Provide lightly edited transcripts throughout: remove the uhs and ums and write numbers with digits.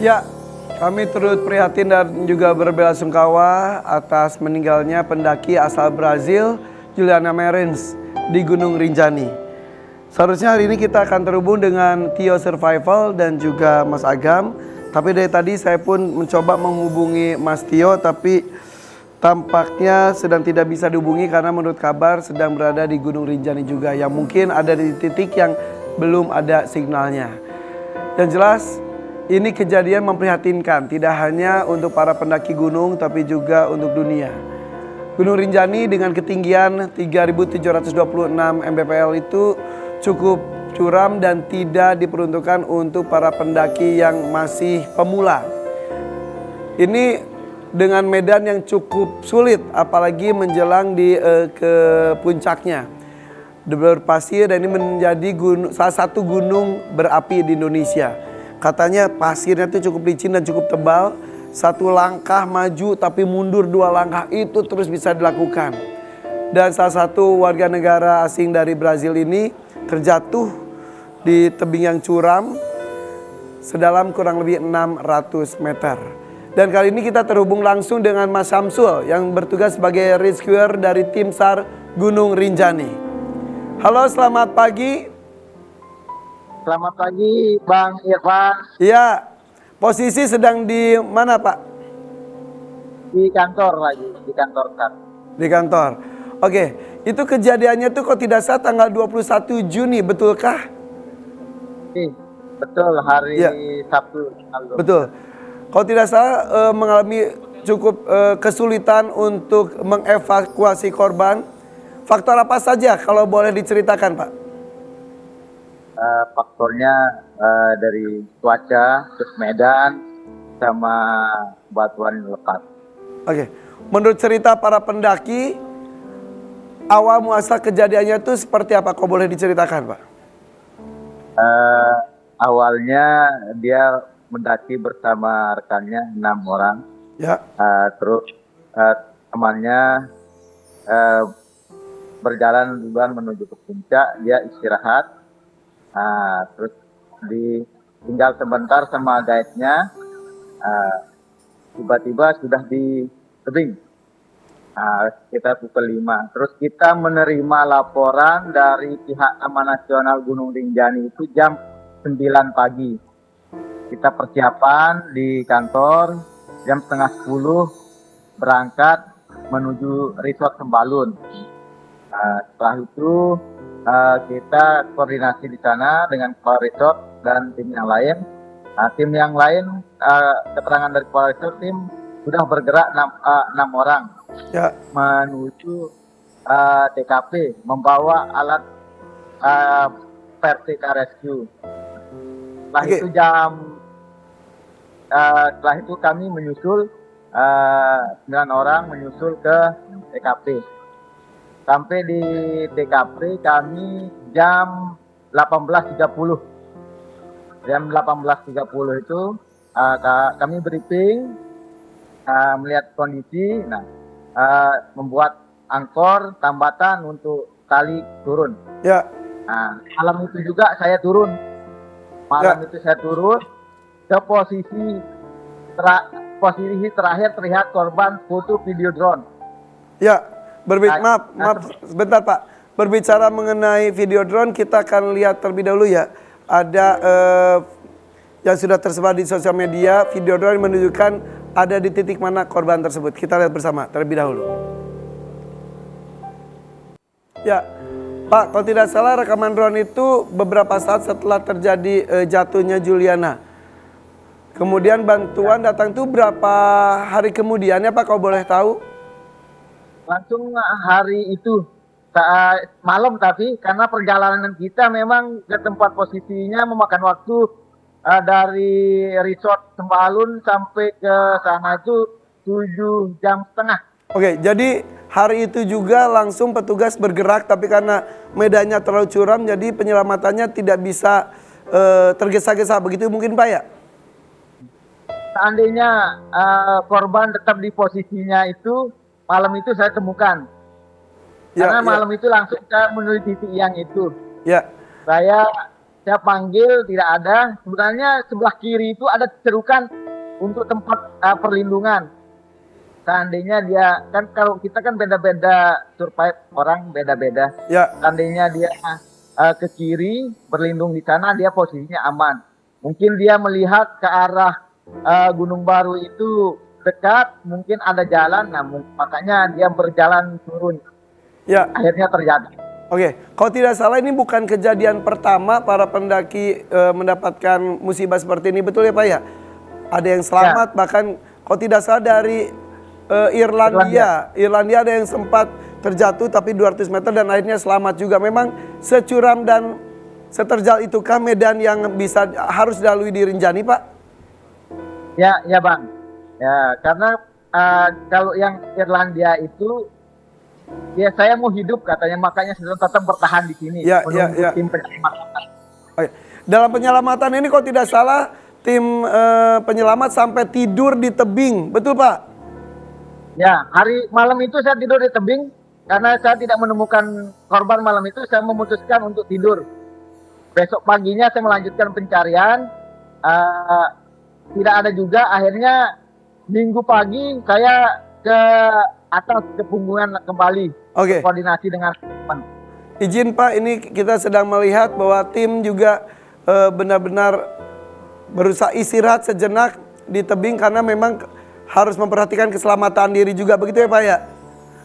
Ya, kami turut prihatin dan juga berbelasungkawa atas meninggalnya pendaki asal Brazil, Juliana Marins, di Gunung Rinjani. Seharusnya hari ini kita akan terhubung dengan Tio Survival dan juga Mas Agam. Tapi dari tadi saya pun mencoba menghubungi Mas Tio, tapi tampaknya sedang tidak bisa dihubungi karena menurut kabar sedang berada di Gunung Rinjani juga, yang mungkin ada di titik yang belum ada sinyalnya. Yang jelas, ini kejadian memprihatinkan, tidak hanya untuk para pendaki gunung, tapi juga untuk dunia. Gunung Rinjani dengan ketinggian 3.726 mdpl itu cukup curam dan tidak diperuntukkan untuk para pendaki yang masih pemula. Ini dengan medan yang cukup sulit, apalagi menjelang ke puncaknya. Berpasir, dan ini menjadi salah satu gunung berapi di Indonesia. Katanya pasirnya itu cukup licin dan cukup tebal. Satu langkah maju tapi mundur 2 langkah itu terus bisa dilakukan. Dan salah satu warga negara asing dari Brazil ini terjatuh di tebing yang curam sedalam kurang lebih 600 meter. Dan kali ini kita terhubung langsung dengan Mas Samsul yang bertugas sebagai rescuer dari tim SAR Gunung Rinjani. Halo, selamat pagi. Selamat pagi, Bang Irfan. Iya, posisi sedang di mana, Pak? Di kantor lagi, di kantor kan. Di kantor. Oke, itu kejadiannya tuh kok tidak salah tanggal 21 Juni, betulkah? Betul, hari Ya. Sabtu lalu. Betul. Kalau tidak salah mengalami cukup kesulitan untuk mengevakuasi korban. Faktor apa saja kalau boleh diceritakan, Pak? Faktornya dari cuaca, terus medan, sama batuan lekat. Oke, menurut cerita para pendaki, awal muasal kejadiannya itu seperti apa? Kau boleh diceritakan, Pak? Awalnya dia mendaki bersama rekannya 6 orang. Ya. Terus temannya berjalan duluan menuju ke puncak, dia istirahat. Terus tinggal sebentar sama guide-nya, tiba-tiba sudah di tebing, sekitar pukul 5. Terus kita menerima laporan dari pihak Taman Nasional Gunung Rinjani itu jam 9 pagi. Kita persiapan di kantor, jam setengah 10 berangkat menuju resort Sembalun. Setelah itu kita koordinasi di sana dengan kepala resort dan tim yang lain. Tim yang lain, keterangan dari kepala resort, tim sudah bergerak 6 orang Ya. menuju TKP, membawa alat vertical rescue. Setelah itu setelah itu kami menyusul 9 orang menyusul ke TKP. Sampai di TKP kami jam 18.30. Jam 18.30 itu kami briefing, melihat kondisi, membuat angkor tambatan untuk tali turun. Ya. Malam itu juga saya turun. Itu saya turun ke posisi terakhir terlihat korban foto video drone. Ya. Maaf, sebentar, Pak. Berbicara mengenai video drone, kita akan lihat terlebih dahulu ya. Ada yang sudah tersebar di sosial media, video drone yang menunjukkan ada di titik mana korban tersebut. Kita lihat bersama terlebih dahulu. Ya, Pak, kalau tidak salah rekaman drone itu beberapa saat setelah terjadi jatuhnya Juliana. Kemudian bantuan datang itu berapa hari kemudiannya, Pak, kalau boleh tahu? Langsung hari itu, malam, tapi karena perjalanan kita memang ke tempat posisinya memakan waktu dari resort Sembalun sampai ke sana itu 7,5 jam. Oke, jadi hari itu juga langsung petugas bergerak, tapi karena medannya terlalu curam, jadi penyelamatannya tidak bisa tergesa-gesa, begitu mungkin, Pak, ya? Seandainya korban tetap di posisinya itu, malam itu saya temukan. Karena malam itu langsung saya menuju titik yang itu. Ya. Saya saya panggil tidak ada. Sebenarnya sebelah kiri itu ada cerukan untuk tempat perlindungan. Seandainya dia kan, kalau kita kan beda-beda survive, orang beda-beda. Ya, Seandainya dia ke kiri berlindung di sana, dia posisinya aman. Mungkin dia melihat ke arah Gunung Baru itu dekat, mungkin ada jalan, nah makanya dia berjalan turun. ya. Akhirnya terjadi. Oke, kalau tidak salah ini bukan kejadian pertama para pendaki mendapatkan musibah seperti ini, betul ya Pak ya? Ada yang selamat, bahkan kalau tidak salah dari Irlandia ada yang sempat terjatuh tapi 200 meter dan akhirnya selamat juga. Memang securam dan seterjal itukah medan yang harus dilalui di Rinjani Pak? Ya, ya Bang. Ya, karena kalau yang Irlandia itu, ya saya mau hidup katanya, makanya sudah tetap bertahan di sini. Ya, menunggu ya. tim penyelamatan. Oke. Dalam penyelamatan ini kalau tidak salah tim penyelamat sampai tidur di tebing, betul Pak? Ya, malam itu saya tidur di tebing karena saya tidak menemukan korban malam itu. Saya memutuskan untuk tidur. Besok paginya saya melanjutkan pencarian. Tidak ada juga. Akhirnya Minggu pagi saya ke atas ke Punggungan kembali. Oke. Koordinasi dengan teman. Izin Pak, ini kita sedang melihat bahwa tim juga benar-benar berusaha istirahat sejenak di tebing karena memang harus memperhatikan keselamatan diri juga, begitu ya Pak ya?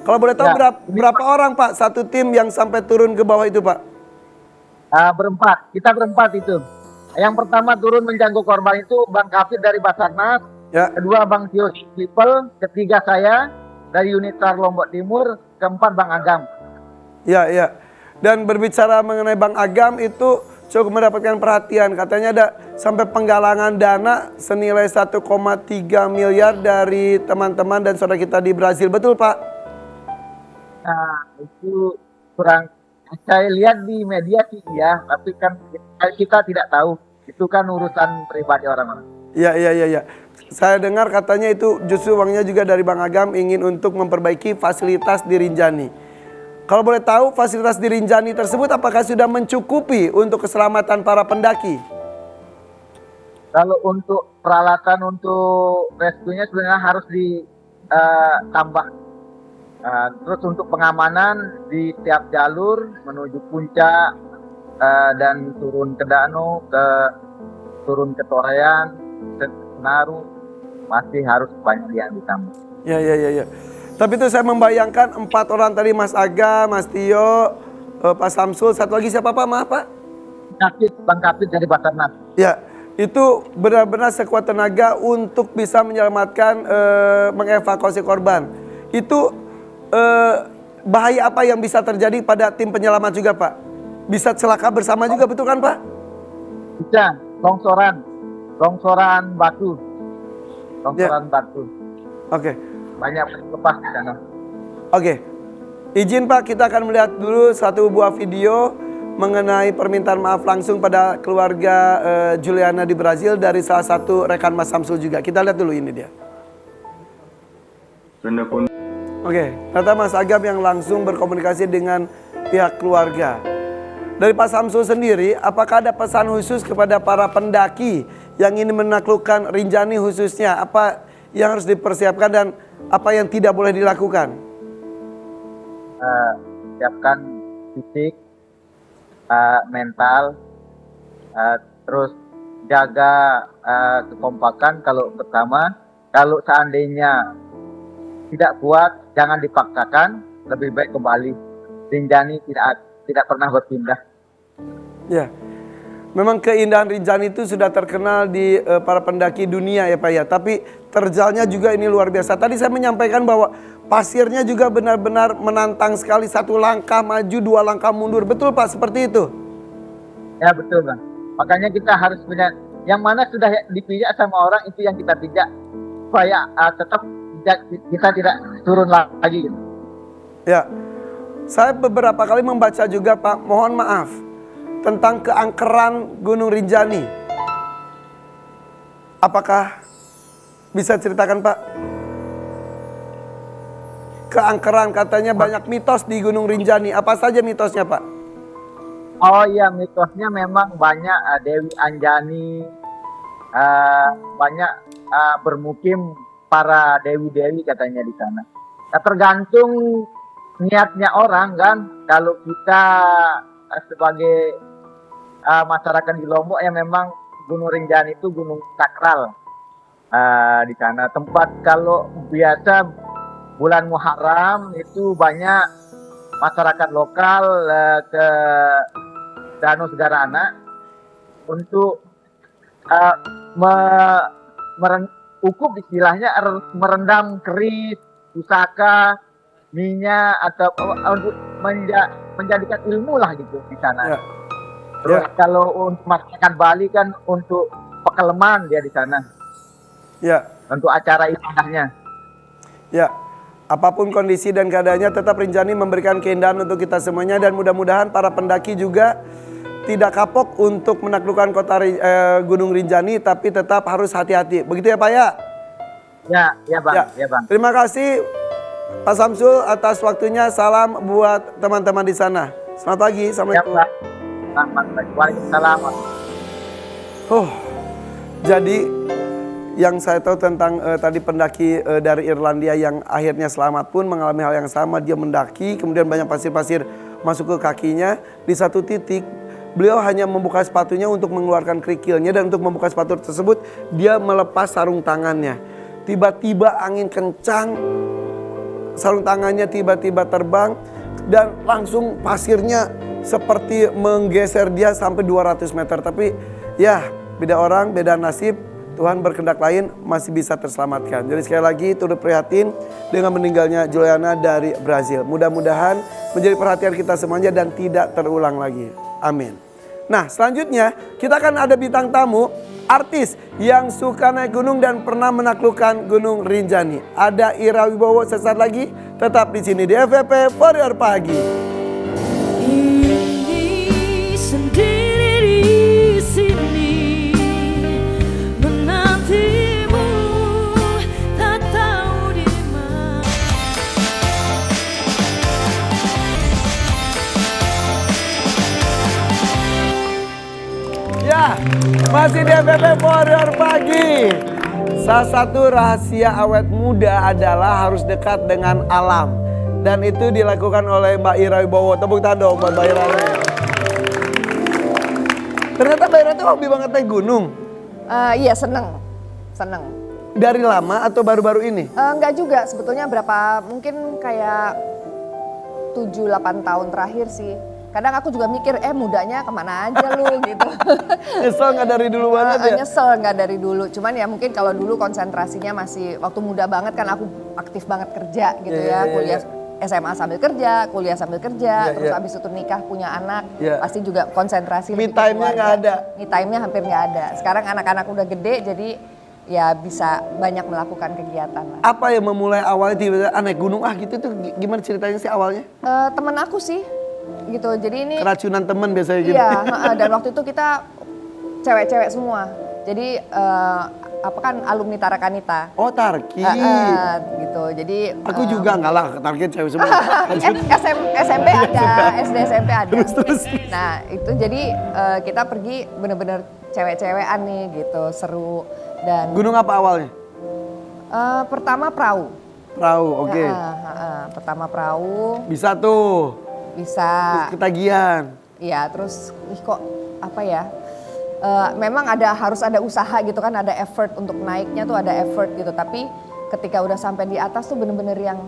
Kalau boleh tahu Ya, berapa orang Pak satu tim yang sampai turun ke bawah itu Pak? Berempat, kita berempat itu. Yang pertama turun menjangkau korban itu Bang Kafir dari Basarnas, Ya, kedua Bang Tio People, ketiga saya dari unit SAR Lombok Timur, keempat Bang Agam. ya, ya. Dan berbicara mengenai Bang Agam itu cukup mendapatkan perhatian. Katanya ada sampai penggalangan dana senilai 1,3 miliar dari teman-teman dan saudara kita di Brazil. Betul Pak? Nah, itu kurang, saya lihat di media sih ya, tapi kan kita tidak tahu. Itu kan urusan pribadi orang-orang. Iya, iya, iya, iya. Saya dengar katanya itu justru uangnya juga dari Bang Agam ingin untuk memperbaiki fasilitas di Rinjani. Kalau boleh tahu fasilitas di Rinjani tersebut apakah sudah mencukupi untuk keselamatan para pendaki? Kalau untuk peralatan untuk rescuenya sebenarnya harus ditambah. Terus untuk pengamanan di tiap jalur menuju puncak dan turun ke Dano, turun ke Torean, ke Senaru, masih harus banyak yang ditambah. Ya, ya, ya, ya. Tapi itu saya membayangkan 4 orang tadi, Mas Aga, Mas Tio, Pak Samsul, satu lagi siapa Pak? Maaf Pak? Bang Kapit dari Basarnas. Ya, itu benar-benar sekuat tenaga untuk bisa menyelamatkan, mengevakuasi korban. Itu bahaya apa yang bisa terjadi pada tim penyelamat juga Pak? Bisa celaka bersama juga, betul kan Pak? Bisa, longsoran batu. Batu. Oke. Banyak lepas di sana. Oke. Izin Pak, kita akan melihat dulu satu buah video mengenai permintaan maaf langsung pada keluarga Juliana di Brazil dari salah satu rekan Mas Samsul juga. Kita lihat dulu ini dia. Oke, ternyata Mas Agam yang langsung berkomunikasi dengan pihak keluarga. Dari Pak Samsul sendiri, apakah ada pesan khusus kepada para pendaki yang ingin menaklukkan Rinjani khususnya? Apa yang harus dipersiapkan dan apa yang tidak boleh dilakukan? Siapkan fisik, mental, terus jaga kekompakan. Kalau pertama, kalau seandainya tidak kuat, jangan dipaksakan, lebih baik kembali. Rinjani tidak pernah berpindah. Ya, memang keindahan Rinjani itu sudah terkenal di para pendaki dunia ya Pak ya. Tapi terjalnya juga ini luar biasa. Tadi saya menyampaikan bahwa pasirnya juga benar-benar menantang sekali. 1 langkah maju, 2 langkah mundur. Betul Pak, seperti itu? Ya betul Bang. Makanya kita harus punya, yang mana sudah dipijak sama orang itu yang kita pijak. Supaya tetap kita tidak turun lagi. Ya, saya beberapa kali membaca juga Pak, mohon maaf, tentang keangkeran Gunung Rinjani. Apakah bisa ceritakan Pak? Keangkeran katanya banyak mitos di Gunung Rinjani. Apa saja mitosnya Pak? Oh iya, mitosnya memang banyak Dewi Anjani, banyak bermukim para dewi-dewi katanya di sana. Nah, tergantung niatnya orang kan. Kalau kita sebagai masyarakat di Lombok ya memang Gunung Rinjani itu gunung sakral di sana. Tempat kalau biasa bulan Muharram itu banyak masyarakat lokal ke Danau Segarana untuk uh, me, ukup istilahnya merendam keris, pusaka, minyak atau untuk menjadikan ilmu lah gitu di sana. Ya. Terus Ya. kalau untuk masyarakat Bali kan untuk pekeleman dia di sana. Ya. Untuk acara ibadahnya. Ya. Apapun kondisi dan keadaannya, tetap Rinjani memberikan keindahan untuk kita semuanya, dan mudah-mudahan para pendaki juga tidak kapok untuk menaklukkan kota Gunung Rinjani, tapi tetap harus hati-hati. Begitu ya Pak ya? Ya Bang. Ya. Ya Bang. Terima kasih Pak Samsul atas waktunya. Salam buat teman-teman di sana. Selamat pagi. Ya Assalamualaikum. Bang. Selamat pagi. Waalaikumsalam. Jadi yang saya tahu tentang tadi pendaki dari Irlandia yang akhirnya selamat pun mengalami hal yang sama. Dia mendaki, kemudian banyak pasir-pasir masuk ke kakinya. Di satu titik beliau hanya membuka sepatunya untuk mengeluarkan kerikilnya, dan untuk membuka sepatu tersebut dia melepas sarung tangannya. Tiba-tiba angin kencang, sarung tangannya tiba-tiba terbang, dan langsung pasirnya seperti menggeser dia sampai 200 meter. Tapi ya, beda orang, beda nasib. Tuhan berkehendak lain, masih bisa terselamatkan. Jadi sekali lagi turut prihatin dengan meninggalnya Juliana dari Brazil. Mudah-mudahan menjadi perhatian kita semuanya dan tidak terulang lagi. Amin. Nah, selanjutnya kita akan ada bintang tamu, artis yang suka naik gunung dan pernah menaklukkan Gunung Rinjani. Ada Ira Wibowo sesaat lagi, tetap di sini di FVP Warrior Pagi. Ini sendiri di sini menantimu, tak tahu di mana. Ya, masih di FVP Warrior Pagi. Salah satu rahasia awet muda adalah harus dekat dengan alam. Dan itu dilakukan oleh Mbak Ira Wibowo. Tepuk tangan dong buat Mbak Ira. Ternyata Mbak Ira tuh hobi banget naik gunung. Iya, seneng. Dari lama atau baru-baru ini? Enggak juga, sebetulnya mungkin kayak 7-8 tahun terakhir sih. Kadang aku juga mikir, mudanya kemana aja lu gitu. Nyesel nggak dari dulu banget ya? Nyesel nggak dari dulu, cuman ya mungkin kalau dulu konsentrasinya masih, waktu muda banget kan aku aktif banget kerja gitu Iya, iya, kuliah SMA sambil kerja, kuliah sambil kerja, Iya, terus iya. abis itu nikah punya anak, Iya. pasti juga konsentrasi. Me lebih ke time-nya nggak keluarga. ada. Me time-nya hampir nggak ada. Sekarang anak-anak udah gede, jadi ya bisa banyak melakukan kegiatan lah. Apa yang memulai awalnya tiba-tiba naik gunung gitu tuh gimana ceritanya sih awalnya? Temen aku sih, gitu. Jadi ini, Keracunan teman biasanya gitu. iya, dan waktu itu kita cewek-cewek semua. Jadi apa kan alumni Tarakanita. Oh, Tarki. Gitu. Jadi Aku juga enggak lah, target cewek semua. SMP ada, SD SMP ada. Terus. Nah, itu jadi kita pergi bener-bener cewek-cewekan nih gitu, seru. Dan Gunung apa awalnya? pertama perahu. Perahu, oke. Pertama perahu, Bisa tuh. bisa. Terus ketagihan. Iya, terus kok apa ya? Memang harus ada usaha gitu kan, ada effort untuk naiknya tuh, ada effort gitu. Tapi ketika udah sampai di atas tuh bener-bener yang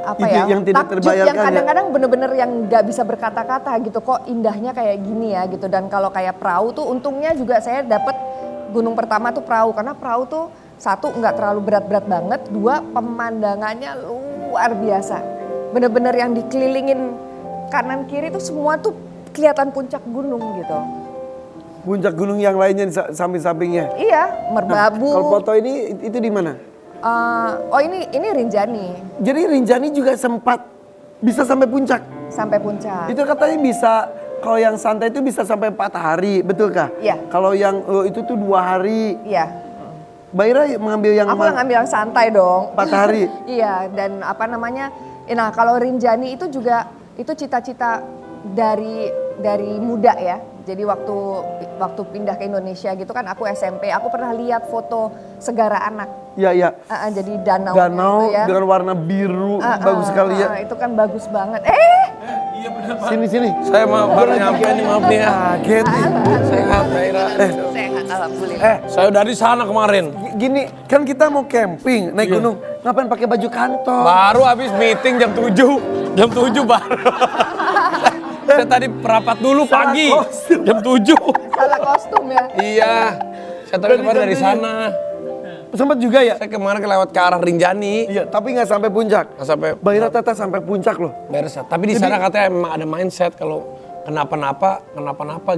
apa Itu ya? yang tidak takjub, terbayarkan yang ya? kadang-kadang bener-bener yang nggak bisa berkata-kata gitu. Kok indahnya kayak gini ya gitu. Dan kalau kayak perahu tuh untungnya juga saya dapet gunung pertama tuh perahu, karena perahu tuh satu nggak terlalu berat-berat banget, dua pemandangannya luar biasa. Bener-bener yang dikelilingin kanan kiri tuh semua tuh kelihatan puncak gunung gitu. Puncak gunung yang lainnya di samping-sampingnya. Iya, Merbabu. Kalau foto ini itu di mana? Ini Rinjani Jadi Rinjani juga sempat bisa sampai puncak. sampai puncak. Itu katanya bisa, kalau yang santai itu bisa sampai 4 hari, betulkah? Iya. Kalau yang itu tuh 2 hari. Iya. Mbak Ira mengambil yang Aku yang ngambil yang santai dong. 4 hari. Iya, dan apa namanya? Nah, kalau Rinjani itu juga itu cita-cita dari muda ya. Jadi waktu pindah ke Indonesia gitu kan aku SMP, aku pernah lihat foto Segara Anak. Iya, iya. Jadi danau Danau gitu ya. dengan warna biru, bagus sekali ya. Itu kan bagus banget. Sini. Saya baru nyampe nih, maaf nih ya. Kaget nih. Sehat, Daira. Sehat, alhamdulillah. Saya udah di sana kemarin. Gini, kan kita mau camping, naik gunung. Ngapain pakai baju kantor? Baru habis meeting jam 7. Jam 7 baru. Saya tadi perapat dulu Salah pagi. kostum. Jam 7. Salah kostum ya. Iya. Saya tadi kemarin dari sana. Sempat juga ya? Saya kemarin kelewat ke arah Rinjani. Iya, tapi nggak sampai puncak. Nggak sampai Bayra Tata sampai puncak loh. beres. Tapi di sana katanya memang ada mindset kalau kenapa-napa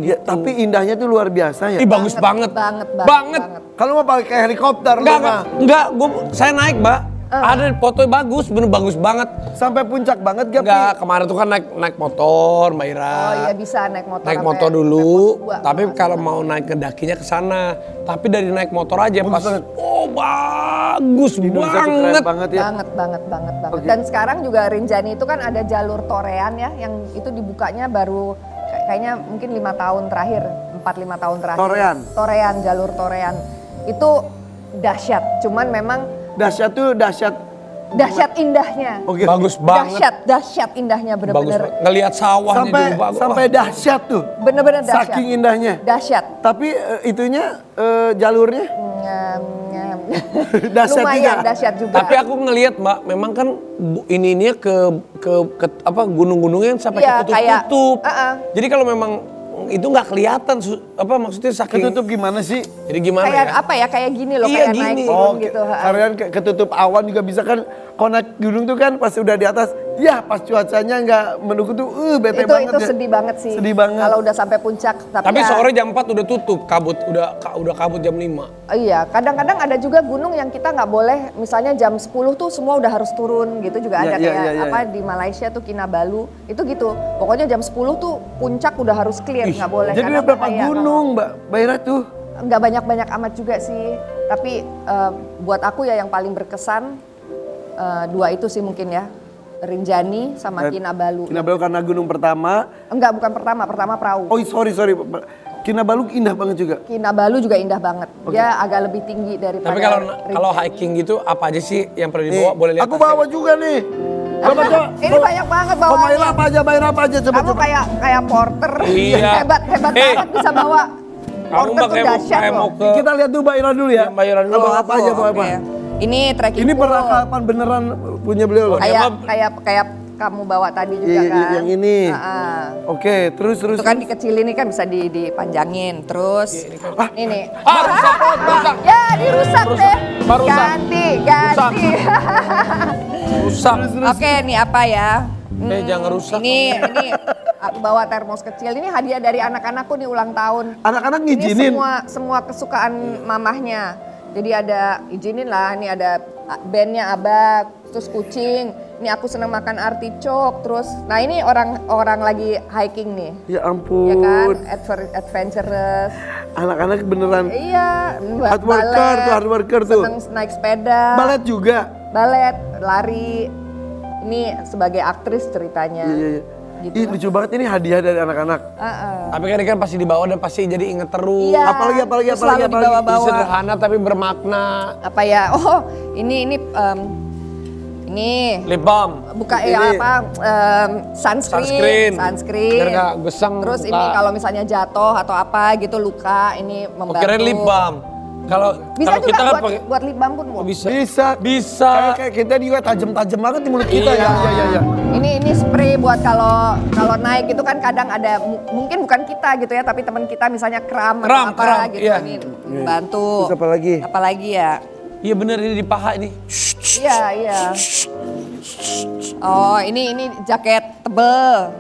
gitu. Ya, tapi indahnya tuh luar biasa ya. Ih, bagus banget. Banget. Kalau mau pakai helikopter Enggak, saya naik, Mbak. Ada fotonya bagus, bener bagus banget. sampai puncak banget gak? Enggak, kemarin tuh kan naik motor, Mbak Ira. Oh iya bisa naik motor. Naik sampai- motor dulu, sampai pos 2. tapi kalau mau naik ke dakinya ke sana. Tapi dari naik motor aja Bagus pas, banget. bagus Indonesia tuh keren banget. banget ya. banget. Oke. Dan sekarang juga Rinjani itu kan ada jalur torean ya, yang itu dibukanya baru kayaknya mungkin 5 tahun terakhir, 4-5 tahun terakhir. Torean? Jalur torean. Itu dahsyat, cuman memang Dahsyat tuh dahsyat. dahsyat indahnya. Oke. Bagus banget. Dahsyat indahnya Bagus bener-bener. banget. Ngelihat sawah nih Sampai dulu bagus. sampai dahsyat tuh. Bener-bener dahsyat. Saking indahnya. Dahsyat. Tapi itunya jalurnya Ngam. dahsyat Lumayan juga. dahsyat juga. Tapi aku ngelihat Mbak, memang kan ininya ke apa gunung-gunungnya sampai Iya, ketutup-tutup. kayak, Jadi kalau memang itu nggak kelihatan apa maksudnya saking. Ketutup gimana sih? Jadi gimana kayak ya? apa ya, kayak gini loh, Iya, kayak naik gini. gunung gitu. Karena ketutup awan juga bisa kan. Kalau naik gunung tuh kan pas udah di atas, ya pas cuacanya nggak mendukung tuh, bete banget Itu ya. sedih banget sih. Sedih banget. Kalau udah sampai puncak. Tapi ya, sore jam 4 udah tutup, kabut udah kabut jam 5. Iya, kadang-kadang ada juga gunung yang kita nggak boleh, misalnya jam 10 tuh semua udah harus turun gitu juga Iya, ada iya, kayak iya, apa di Malaysia tuh Kinabalu itu gitu. Pokoknya jam 10 tuh puncak udah harus clear, nggak boleh. Jadi karena ada berapa bahaya. gunung Mbak Bayra tuh? Nggak banyak-banyak amat juga sih. Tapi buat aku ya yang paling berkesan 2 itu sih mungkin ya. Rinjani sama Kinabalu. Kinabalu karena gunung pertama. Enggak, bukan pertama perahu. Oh sorry. Kinabalu indah banget juga. Kinabalu juga indah banget. Dia agak lebih tinggi daripada Tapi kalau Rinjani. hiking gitu apa aja sih yang perlu Nih, dibawa? Boleh lihat. aku bawa juga nih. Coba. Ini banyak banget Bayra bawaannya. apa aja, Bayra apa aja, coba. Kamu kayak porter. Iya. Hebat banget bisa bawa. Kamu Porter tuh dahsyat mau loh. ke Kita lihat dulu Bayra dulu ya. Iya, Bayra dulu. Bawa apa aja, bawa apa. Oke. Ini trekking Ini polo. perlengkapan beneran punya beliau loh. Kayak kamu bawa tadi juga Iya, kan. yang ini. Oke. Oke, terus. Itu kan dikecilin ini kan bisa dipanjangin. Terus ini. rusak. Ya dirusak deh. Rusak. Ganti. Rusak. Oke, ini apa ya? Jangan rusak. Ini aku bawa termos kecil. Ini hadiah dari anak-anakku nih ulang tahun. Anak-anak Ini ngizinin. semua kesukaan mamahnya. Jadi ada izinin lah, ini ada bandnya Abah, terus kucing. Ini aku senang makan artichok, terus. Nah ini orang lagi hiking nih, Ya ya ampun. kan, adventurous. Anak-anak beneran. Iya, Hard worker tuh. Seneng naik sepeda. Balet juga. Balet, lari. Ini sebagai aktris ceritanya. Iya. Gitu. Ih lucu banget ini hadiah dari anak-anak. Tapi kan ini kan pasti dibawa dan pasti jadi inget terus. Iya. Apalagi. Selalu dibawa-bawa. Sederhana tapi bermakna. Apa ya? Oh, ini Lip balm. buka Ini. ya apa sunscreen. Biar nggak gesang Terus muka. ini kalau misalnya jatuh atau apa gitu luka ini membantu. Kira lip balm. Kalau Bisa kalau juga kita kan buat, pakai buat lip balm pun mau. bisa. Bisa. Kayak kita juga tajam-tajam banget di mulut kita ya. Iya. Ini spray buat kalau naik itu kan kadang ada mungkin bukan kita gitu ya tapi teman kita misalnya kram atau apa Kram, gitu iya. ini bantu. Terus apa lagi? Apalagi ya? Iya bener ini di paha ini. Iya. Oh, ini jaket tebel.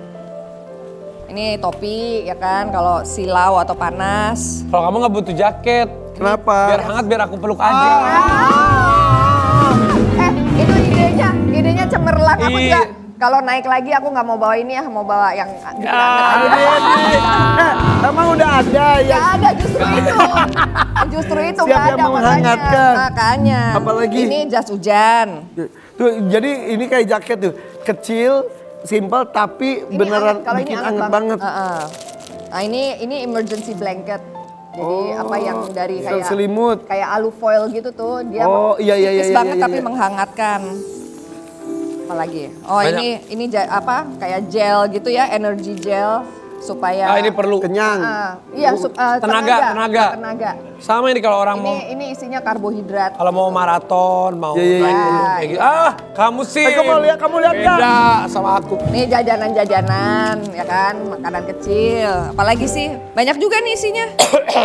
Ini topi ya kan kalau silau atau panas. Kalau kamu nggak butuh jaket. Kenapa? Biar hangat biar aku peluk aja. Itu idenya cemerlang. Aku Iya. juga kalau naik lagi aku nggak mau bawa ini ya, mau bawa yang Emang udah ada ya. Nggak ada justru itu Siap nggak yang ada menghangatkan. makanya. Apalagi? Ini jas hujan. Tuh, jadi ini kayak jaket tuh, kecil, simple tapi Ini beneran anget, kalau bikin ini anget banget. Heeh. Nah ini emergency blanket. Jadi apa yang dari kayak selimut. kayak alu foil gitu tuh dia Oh, iya, iya, tipis iya, banget iya, tapi iya. menghangatkan. Apalagi? Oh Banyak. ini apa kayak gel gitu ya, energy gel supaya Ini perlu. Kenyang. iya tenaga. Sama ini kalau orang mau Ini isinya karbohidrat. kalau mau maraton, mau Iya, iya, naik iya. gunung kayak gitu. Kamu sih. kamu lihat nggak? Beda sama aku. Nih jajanan-jajanan ya kan, makanan kecil. Apalagi sih? Banyak juga nih isinya.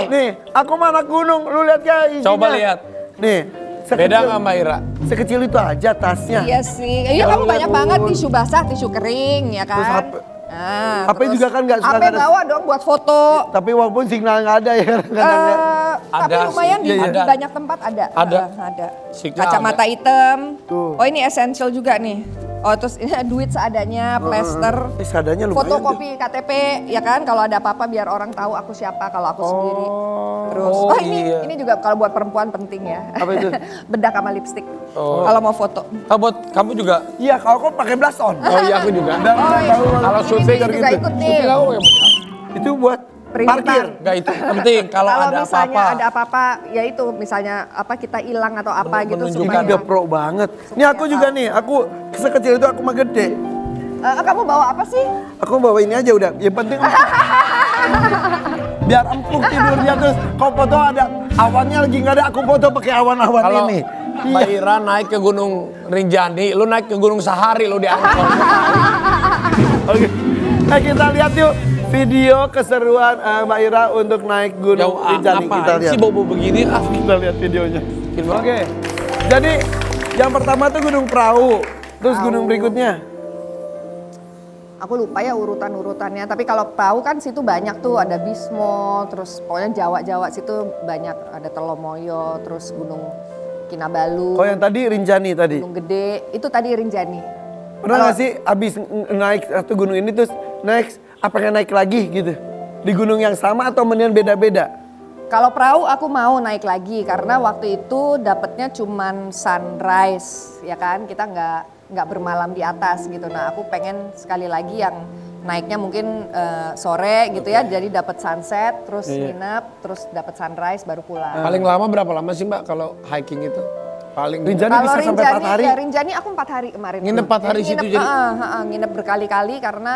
Nih, aku mana gunung, lu lihat ya isinya. Coba lihat. Nih, Beda nggak Mbak Ira? Sekecil itu aja tasnya. Iya sih. Iya kamu banyak banget tisu basah, tisu kering ya kan. Terus Nah, HP juga kan nggak suka HP ada- bawa dong buat foto. Tapi walaupun signal nggak ada ya kadang-kadang ya. Tapi Ada lumayan sih. di Iya, iya. banyak tempat ada. Ada. Ada. Signal Kacamata hitam. Tuh. Oh ini essential juga nih. Oh terus ini duit seadanya, plester. Seadanya lumayan. Fotokopi KTP ya kan kalau ada apa-apa biar orang tahu aku siapa kalau aku sendiri. Terus Oh, ini iya. juga kalau buat perempuan penting ya. Apa itu? Bedak sama lipstik. Oh. Kalau mau foto. Buat kamu juga. Iya, kalau aku pakai blush on. Oh iya aku juga. Biar nggak tahu Kalau Ini syuting juga gitu. ikut nih. Syuting aku ya. Itu buat Peringatan. parkir. Enggak itu penting kalau ada misalnya apa-apa. ada apa-apa, ya itu misalnya apa kita hilang atau apa gitu menunjukkan. Udah pro banget. Ini aku juga nih, aku sekecil itu aku mah gede. Kamu bawa apa sih? Aku bawa ini aja udah. Yang penting biar empuk tidurnya terus. Kau foto ada awannya lagi nggak ada, aku foto pakai awan-awan Kalau ini. Mbak Ira naik ke Gunung Rinjani, lu naik ke Gunung Sahari lu diangkut. Oke. Nah, kita lihat yuk video keseruan Mbak Ira untuk naik Gunung Rinjani. Kita Ngapain lihat. sih bobo begini? Kita lihat videonya. Oke. Jadi yang pertama tuh Gunung Perahu, terus gunung berikutnya. Aku lupa ya urutan-urutannya, tapi kalau perahu kan situ banyak tuh, ada Bismo, terus pokoknya Jawa-Jawa situ banyak, ada Telomoyo, terus Gunung Kinabalu, Oh yang tadi Rinjani tadi. Gunung Gede, itu tadi Rinjani. Pernah nggak sih abis naik satu gunung ini terus next apa pengen naik lagi gitu? Di gunung yang sama atau mendingan beda-beda? Kalau perahu aku mau naik lagi karena waktu itu dapetnya cuman sunrise, ya kan? Kita nggak bermalam di atas gitu. Nah aku pengen sekali lagi yang naiknya mungkin sore gitu ya, jadi dapat sunset, terus nginep, terus dapat sunrise baru pulang. Paling lama berapa lama sih Mbak kalau hiking itu? Paling Rinjani Kalau bisa sampai 4 hari. ya Rinjani aku 4 hari kemarin. Nginep 4 hari situ jadi? Nginep berkali-kali karena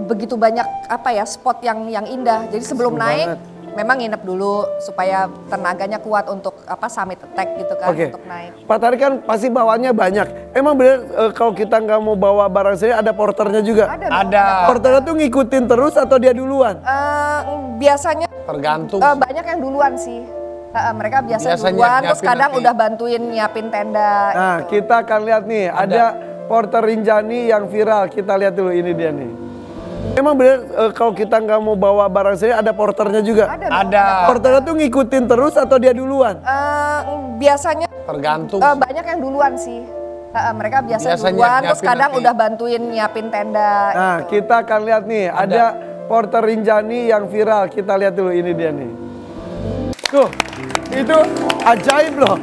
begitu banyak apa ya spot yang indah. Jadi sebelum Seru naik banget. memang nginep dulu supaya tenaganya kuat untuk apa summit attack gitu kan Oke. untuk naik. 4 hari kan pasti bawaannya banyak. Emang bener kalau kita nggak mau bawa barang sendiri ada porternya juga? Ada. dong, Ada. Porternya tuh ngikutin terus atau dia duluan? Biasanya tergantung. banyak yang duluan sih. Mereka biasa Biasa duluan, terus nyiapin kadang nanti. udah bantuin nyiapin tenda. Nah kita akan lihat nih ada porter Rinjani yang viral. Kita lihat dulu ini dia nih. Emang bener kalau kita nggak mau bawa barang sendiri ada porternya juga? Dong, Ada. Porternya tuh ngikutin terus atau dia duluan? Biasanya Tergantung. banyak yang duluan sih. Mereka biasa Biasa duluan, terus nyiapin kadang nanti. udah bantuin nyiapin tenda. Nah kita akan lihat nih ada porter Rinjani yang viral. Kita lihat dulu ini dia nih. Tuh itu ajaib loh.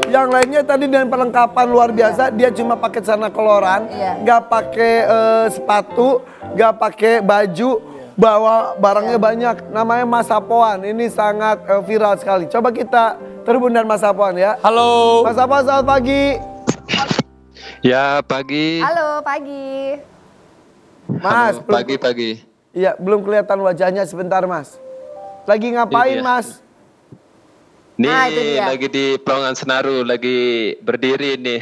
Yang lainnya tadi dengan perlengkapan luar biasa, dia cuma pakai celana koloran, Iya. nggak pakai sepatu, nggak pakai baju, bawa barangnya banyak. Namanya Mas Sapoan, ini sangat viral sekali. Coba kita terhubung dengan Mas Sapoan ya. Halo. Mas Sapoan selamat pagi. Ya pagi. Halo, pagi. Mas, Halo, pagi. Iya, belum kelihatan wajahnya sebentar Mas. Lagi ngapain Iya. Mas? Nih Nah, itu dia. lagi di Pelongan Senaru, lagi berdiri nih.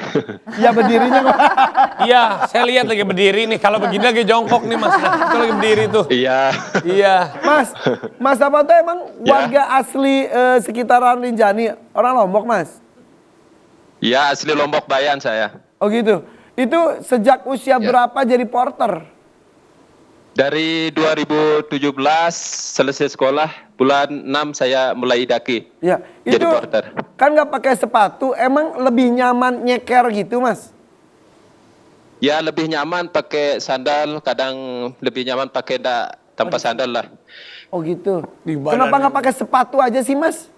Iya berdirinya Mas. Iya, saya lihat lagi berdiri nih. Kalau begini lagi jongkok nih Mas. Itu lagi berdiri tuh. Iya. Iya. Mas apa tuh emang Ya. warga asli sekitaran Rinjani, orang Lombok Mas? Ya asli Lombok Bayan saya. Oh gitu. Itu sejak usia Ya. berapa jadi porter? Dari 2017 selesai sekolah, bulan 6 saya mulai daki. Ya, Jadi itu porter. kan nggak pakai sepatu, emang lebih nyaman nyeker gitu Mas? Ya lebih nyaman pakai sandal, kadang lebih nyaman pakai tanpa sandal lah. Oh gitu. Di Kenapa badannya. nggak pakai sepatu aja sih Mas?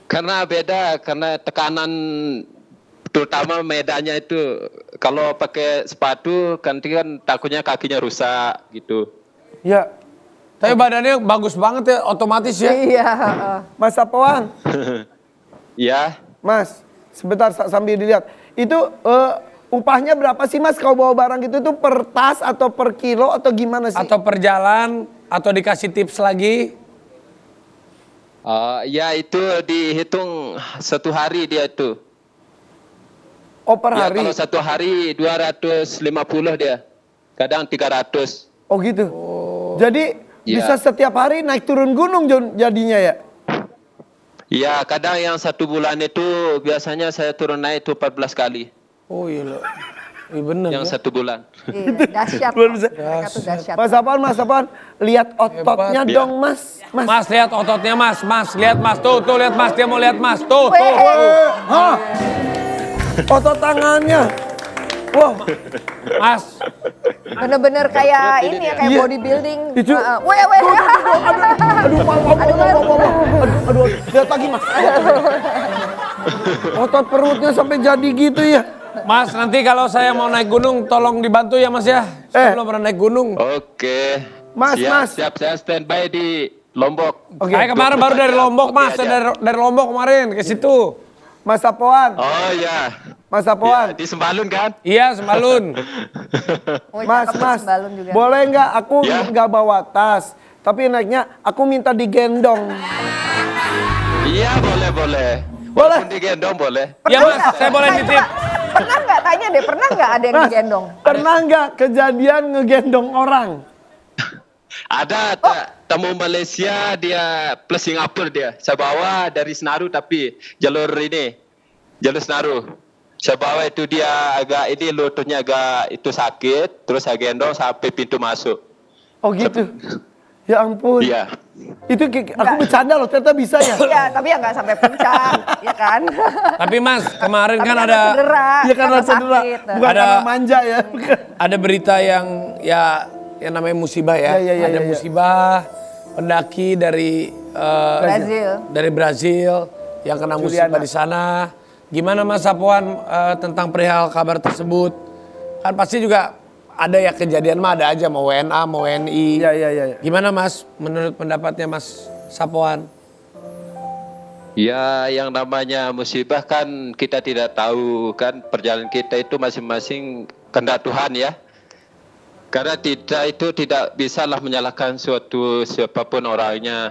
Karena beda, karena tekanan terutama medannya itu kalau pakai sepatu kan takutnya kakinya rusak gitu. Ya, Tapi badannya bagus banget ya, otomatis ya. Iya. Mas Sapoan, Ya, Mas, sebentar sambil dilihat. Itu upahnya berapa sih Mas kalau bawa barang gitu tuh per tas atau per kilo atau gimana sih? Atau perjalan, atau dikasih tips lagi. ya itu dihitung 1 hari dia itu. Oh per Ya hari? kalau 1 hari 250 dia, kadang 300. Oh gitu. Jadi Ya. bisa setiap hari naik turun gunung jadinya ya? Ya kadang yang 1 bulan itu biasanya saya turun naik itu 14 kali. Oh iya loh. Iya bener Yang ya. 1 bulan. Iya, dahsyat. Luar biasa. Mereka tuh dahsyat. Mas Sapoan, lihat ototnya Hebat. dong Mas. Mas lihat ototnya Mas, lihat Mas, tuh lihat Mas, dia mau lihat Mas, tuh. Hah? Otot tangannya. Wow. Mas, Bener-bener kayak ini ya, kayak Iya. bodybuilding. Itu- Weh. Aduh, lihat lagi Mas. Otot perutnya sampai jadi gitu ya. Mas nanti kalau saya mau naik gunung, tolong dibantu ya Mas ya. Saya belum pernah naik gunung. Oke. Mas, siap, Mas. Siap, saya standby di Lombok. Oke. Saya kemarin baru dari Lombok Mas, Oke saya aja. dari Lombok kemarin ke situ. Mas Sapoan, Oh ya. Mas Ya, Sapoan. di Sembalun kan? Iya, Sembalun. Mas, boleh nggak aku Ya. nggak bawa tas, tapi naiknya aku minta digendong. Iya, boleh. Boleh. Walaupun digendong boleh. Iya Mas, saya boleh nitip. Pernah nggak, tanya deh, pernah nggak ada yang Mas, digendong? pernah nggak kejadian ngegendong orang? Ada tamu Malaysia dia plus Singapura dia. Saya bawa dari Senaru tapi jalur Senaru. Saya bawa itu dia agak ini lututnya agak itu sakit, terus saya gendong sampai pintu masuk. Oh gitu. Ya ampun. Iya. Itu aku bercanda loh, ternyata bisa ya. Iya, tapi ya nggak sampai puncak, ya kan? Tapi Mas, kemarin Tapi kan karena ada cedera, Iya karena cedera, sakit. bukan Ada- karena manja ya. ada berita yang yang namanya musibah ya. Ya, Ada ya. musibah pendaki dari Brazil. dari Brazil yang kena musibah Juliana. di sana. Gimana Mas Sapoan tentang perihal kabar tersebut? Kan pasti juga ada ya kejadian mah ada aja mau WNA mau WNI. Iya. Gimana Mas menurut pendapatnya Mas Sapoan? Ya, yang namanya musibah kan kita tidak tahu kan perjalanan kita itu masing-masing kehendak Tuhan ya. Karena itu tidak bisalah menyalahkan siapapun orangnya.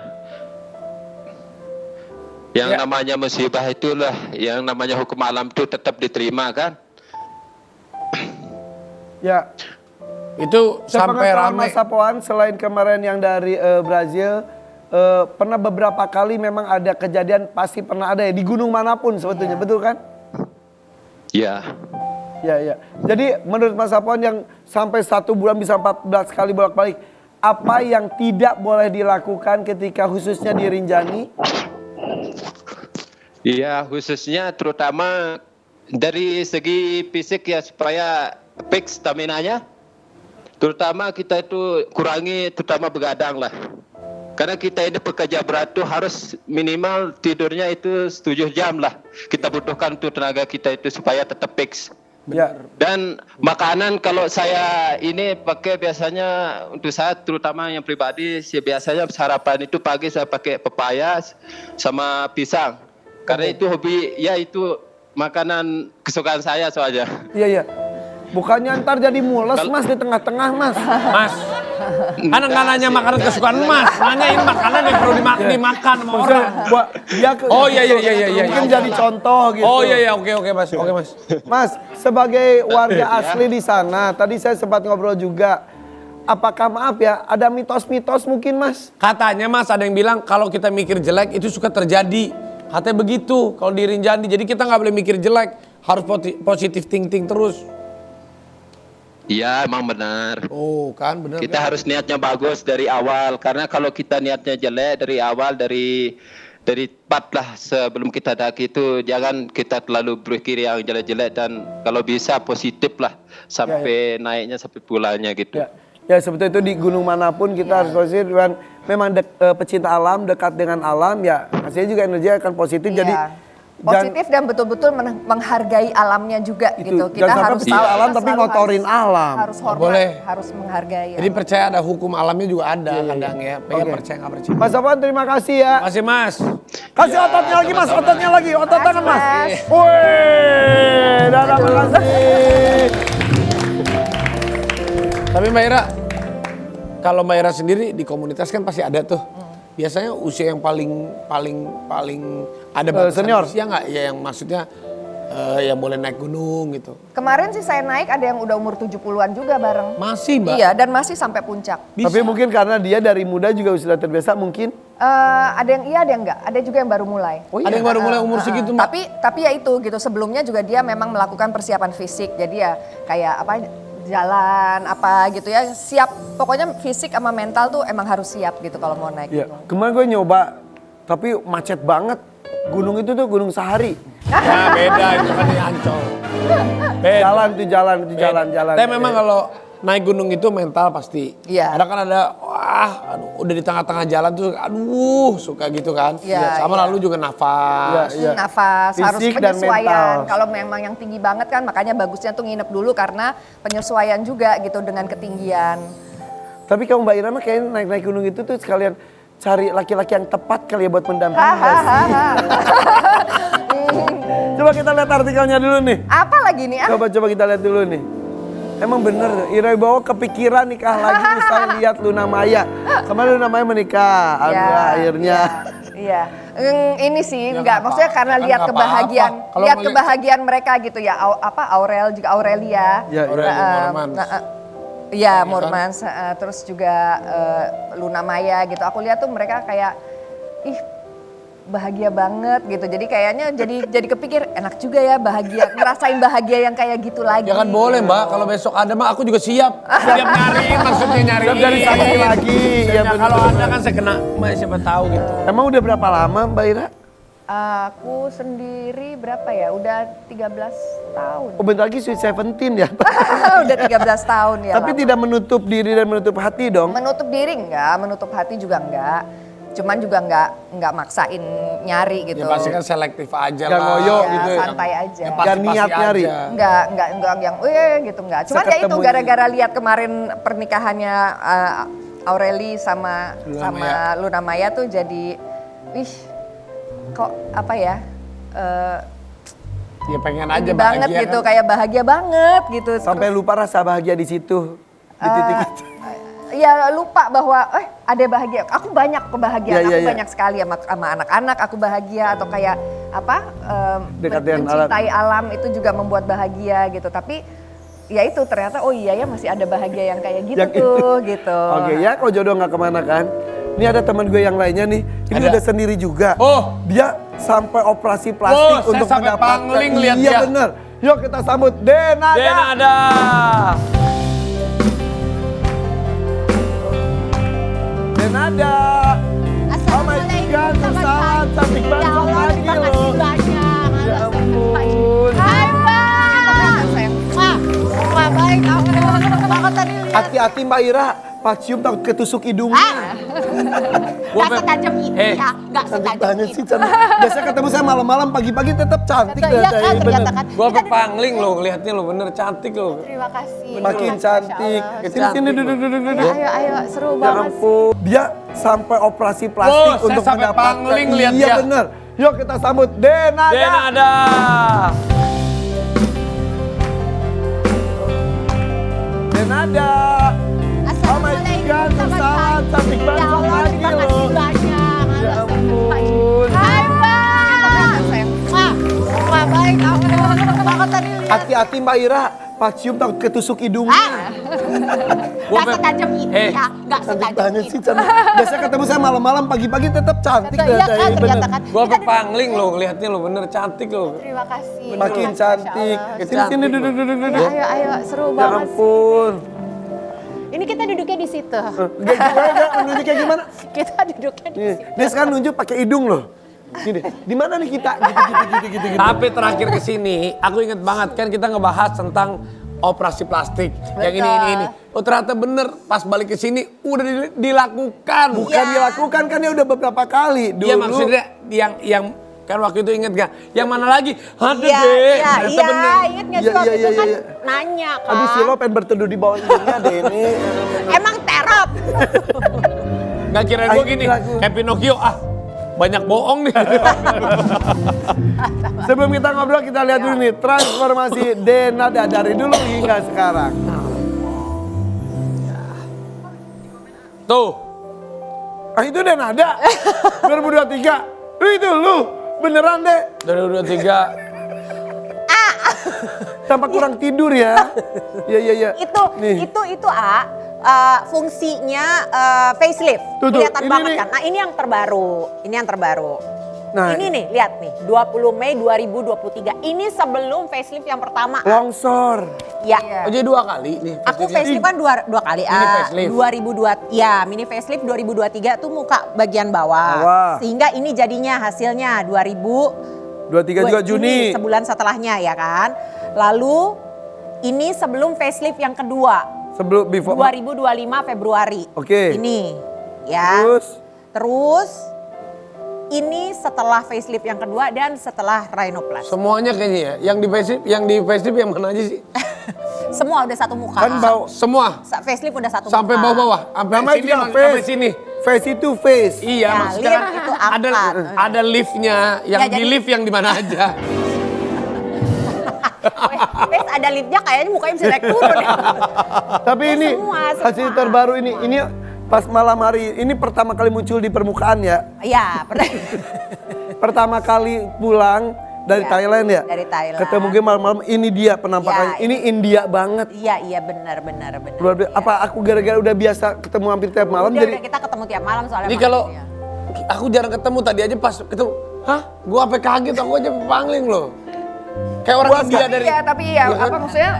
Yang Ya. namanya musibah itulah, yang namanya hukum alam itu tetap diterima kan. Ya. Itu sampai Sepengetahuan rame. Mas Sapoan, selain kemarin yang dari Brazil, pernah beberapa kali memang ada kejadian, pasti pernah ada ya di gunung manapun sebetulnya, betul kan? Ya. Ya. Jadi menurut Mas Sapoan yang sampai 1 bulan bisa 14 kali bolak-balik, apa yang tidak boleh dilakukan ketika khususnya di Rinjani? Iya, khususnya terutama dari segi fisik ya supaya fix stamina-nya. Terutama kita itu kurangi terutama begadang lah. Karena kita ini pekerja berat tuh harus minimal tidurnya itu 7 jam lah. Kita butuhkan untuk tenaga kita itu supaya tetap fix. Ya. Dan makanan kalau saya ini pakai biasanya untuk saya terutama yang pribadi saya biasanya sarapan itu pagi saya pakai pepaya sama pisang. Karena itu hobi ya itu makanan kesukaan saya soalnya. Iya. Bukannya ntar jadi mules Mas di tengah-tengah Mas. Mas, kan nggak nanya makanan kesukaan Mas, nanyain makanan yang perlu dimakan sama orang. Oh iya. Mungkin jadi contoh gitu. Oh iya oke Mas, Mas, sebagai warga asli di sana, tadi saya sempat ngobrol juga. Apakah maaf ya, ada mitos-mitos mungkin Mas? Katanya Mas ada yang bilang kalau kita mikir jelek itu suka terjadi. Katanya begitu kalau di Rinjani. Jadi kita nggak boleh mikir jelek, harus positif thinking terus. Iya emang benar. Oh kan benar. Kita harus niatnya bagus dari awal. Karena kalau kita niatnya jelek dari awal dari part lah sebelum kita daki itu jangan kita terlalu berpikir yang jelek-jelek dan kalau bisa positif lah sampai naiknya sampai pulangnya gitu. Ya sebetulnya itu di gunung manapun kita harus positif dan memang pecinta alam, dekat dengan alam ya hasilnya juga energi akan positif. Iya. Jadi positif dan betul-betul menghargai alamnya juga gitu. Kita jangan sampai harus pecinta alam tapi selalu ngotorin alam. Harus hormat, boleh. harus menghargai. Jadi percaya ada hukum alamnya juga ada kadang ya. Pengen Oke. percaya nggak percaya. Mas Afwan terima kasih ya. Makasih Mas. Kasih ototnya lagi Mas, ototnya lagi, otot Makasih, tangan Mas. Mas. Wih, dadah makasih. Tapi Mbak Ira, kalau Mbak Ira sendiri di komunitas kan pasti ada tuh. Biasanya usia yang paling ada batasan senior. usia nggak? Ya yang maksudnya yang boleh naik gunung gitu. Kemarin sih saya naik ada yang udah umur 70-an juga bareng. Masih Mbak? Iya, dan masih sampai puncak. Tapi mungkin karena dia dari muda juga sudah terbiasa mungkin. Ada yang iya, ada yang enggak. Ada juga yang baru mulai. Ada yang baru mulai umur segitu Mbak? Tapi ya itu gitu. Sebelumnya juga dia memang melakukan persiapan fisik. Jadi ya kayak apa jalan apa gitu ya. Siap. Pokoknya fisik sama mental tuh emang harus siap gitu kalau mau naik Iya. gunung. Kemarin gue nyoba, tapi macet banget. Gunung itu tuh Gunung Sahari. Nah beda itu kan di Ancol. Beda. Jalan. Tapi memang kalau naik gunung itu mental pasti. Iya. Kadang kan ada, udah di tengah-tengah jalan tuh, suka gitu kan. Iya, Sama iya. lalu juga nafas. Iya. Nafas, harus Fisik dan penyesuaian. mental. Kalau memang yang tinggi banget kan makanya bagusnya tuh nginep dulu karena penyesuaian juga gitu dengan ketinggian. Tapi kalau Mbak Ira mah kayaknya naik-naik gunung itu tuh sekalian cari laki-laki yang tepat kali ya buat mendampingi. nggak sih? Coba kita lihat artikelnya dulu nih. Apa lagi nih? Coba kita lihat dulu nih. Emang bener, Ira Wibowo kepikiran nikah lagi usai lihat Luna Maya. Kemarin Luna Maya menikah, alhamdulillah akhirnya. Iya. Ini sih Ya, enggak, nggak maksudnya apa-apa. karena Kan lihat nggak kebahagiaan, apa-apa. Kalau lihat ngeliat- kebahagiaan mereka gitu ya. Aurel juga Aurelia. Ya, Aurelia Mormans. Iya, Mormans. Terus juga Luna Maya gitu. Aku lihat tuh mereka kayak bahagia banget gitu. Jadi kayaknya jadi kepikir enak juga ya bahagia, ngerasain bahagia yang kayak gitu lagi. Ya kan boleh Mbak, kalau besok ada mah aku juga siap. Siap nyariin maksudnya nyariin. Siap dari saksi lagi. Ya, Ya, kalau ada kan saya kena, siapa tahu gitu. Emang udah berapa lama Mbak Ira? Aku sendiri berapa ya? Udah 13 tahun. Oh bentar lagi Sweet 17 ya. Udah 13 tahun ya. Tapi lama. tidak menutup diri dan menutup hati dong. Menutup diri enggak, menutup hati juga enggak. Cuman juga enggak maksain nyari gitu. Ya pasti kan selektif aja Nggak lah. ngoyo Ya, gitu ya. santai aja. Pasti-pasti Nggak niat aja. nyari. Enggak yang gitu enggak. Cuman ya itu Seketemu gara-gara lihat kemarin pernikahannya Aureli sama Luna Maya tuh jadi kok apa ya? Ya pengen aja Ini banget bahagia gitu, kan. kayak bahagia banget gitu. Sampai lupa rasa bahagia di situ. Di titik itu. Ya lupa bahwa ada bahagia. Aku banyak kebahagiaan, Iya, aku iya. banyak sekali sama anak-anak aku bahagia atau kayak apa Dekat dengan mencintai alam itu juga membuat bahagia gitu. Tapi ya itu ternyata ya masih ada bahagia yang kayak gitu Yang tuh gitu. Oke ya, kalau jodoh nggak kemana kan. Ini ada teman gue yang lainnya nih, ini Ada. udah sendiri juga. Oh. Dia sampai operasi plastik Oh, saya untuk sampai mendapatkan. pangling lihat Iya dia. bener. Yuk kita sambut Denada. Denada. Denada. Oh my God, salam cantik banget lagi loh. Ya ampun. Hai Mbak. Wah baik, aku banget tadi lihat. Hati-hati Mbak Ira, pas cium takut ketusuk hidungnya. Gak setajam itu ya, gak Cantik setajam banget itu. sih, cantik. Biasanya ketemu saya malam-malam, pagi-pagi tetap cantik. Iya Dada, kan, bener. ternyata kan. Gua sampai pangling loh, ngelihatnya lo bener cantik lo. Terima kasih. Makin Masya cantik. Allah. Sini duduk. Ayo, seru Ya banget. ampun. Dia sampai operasi plastik Oh, saya untuk sampai mendapatkan. pangling lihat Iya dia. bener. Yuk kita sambut Denada. Denada. Denada. Oh my God, salam cantik Ya banget Allah, lagi terima kasih loh. banyak. Ya ampun. Hai Mbak. Wah baik, aku banget tadi lihat. Hati-hati Mbak Ira, pas cium takut ketusuk hidungnya. Gak setajam itu ya, gak Cantik setajam banget itu. sih, cantik. Biasanya ketemu saya malam-malam, pagi-pagi tetap cantik. Iya Dada, kan, bener. ternyata kan. Gua sampai pangling lo, ngelihatnya lo bener cantik lo. Terima kasih. Makin Masya cantik. Allah. Sini duduk. Ayo, seru Ya banget. ampun. Ini kita duduknya di situ. Gak nunjuk kayak gimana? Kita duduknya di Nih, situ. dia sekarang nunjuk pakai hidung loh. Gini, di mana nih kita? Gitu. Tapi terakhir ke sini, aku inget banget kan kita ngebahas tentang operasi plastik. Yang ini. Oh ternyata bener, pas balik ke sini udah dilakukan. Bukan dilakukan kan ya udah beberapa kali. Dulu. Iya maksudnya yang Kan waktu itu inget gak? Yang mana lagi? Aduh Iya, deh. iya, ternyata iya, bener. inget gak sih Iya, waktu iya, itu iya, kan iya. nanya kan. Aduh si lo pengen berteduh di bawah hidungnya deh ini. Emang terap. Gak kira gue gini, kayak Pinocchio banyak bohong nih. Sebelum kita ngobrol kita lihat dulu nih transformasi Denada dari dulu hingga sekarang. Tuh. Itu Denada 2023. Itu lu beneran deh. 2023. Tampak kurang tidur ya. Iya. Nih. Itu fungsinya facelift. Tuh, Kelihatan ini banget nih. kan. Nah, ini yang terbaru. Nah, Ini nih, lihat nih, 20 Mei 2023. Ini sebelum facelift yang pertama. longsor. Ya. Oh jadi 2 kali nih. Aku facelift kan dua kali. Mini facelift. 2002, ya mini facelift 2023 tuh muka bagian bawah. Bawah. Sehingga ini jadinya hasilnya 23 juga Juni. sebulan setelahnya ya kan. Lalu ini sebelum facelift yang kedua. Sebelum before. 2025 Februari. Oke. Ini ya. Terus Ini setelah facelift yang kedua dan setelah rhinoplasty. Semuanya kayaknya ya. Yang di facelift yang mana aja sih? Semua udah satu muka. kan bau Semua. Facelift udah satu Sampai muka. bawah-bawah. Sampai namanya sini, juga sampai sini. Face itu face. Iya, Ya, maksudnya lift itu angkat. ada liftnya, yang Ya, di jadi- lift yang di mana aja. Face ada liftnya kayaknya mukanya bisa naik turun ya. Tapi ini semua. hasil terbaru ini pas malam hari ini pertama kali muncul di permukaan ya. Iya, Pertama kali pulang dari Ya, Thailand ya. dari Thailand. Ketemu gue malam-malam ini dia penampakannya. Ya, ini India banget. Iya benar. Luar biasa. Iya. Apa aku gara-gara udah biasa ketemu hampir tiap malam jadi Udah kita ketemu tiap malam soalnya. Ini malam kalau ya. aku jarang ketemu tadi aja pas ketemu, gua sampai kaget, aku aja pangling loh. Kayak orang Puas India nggak? dari. Iya, tapi ya Iya kan? apa maksudnya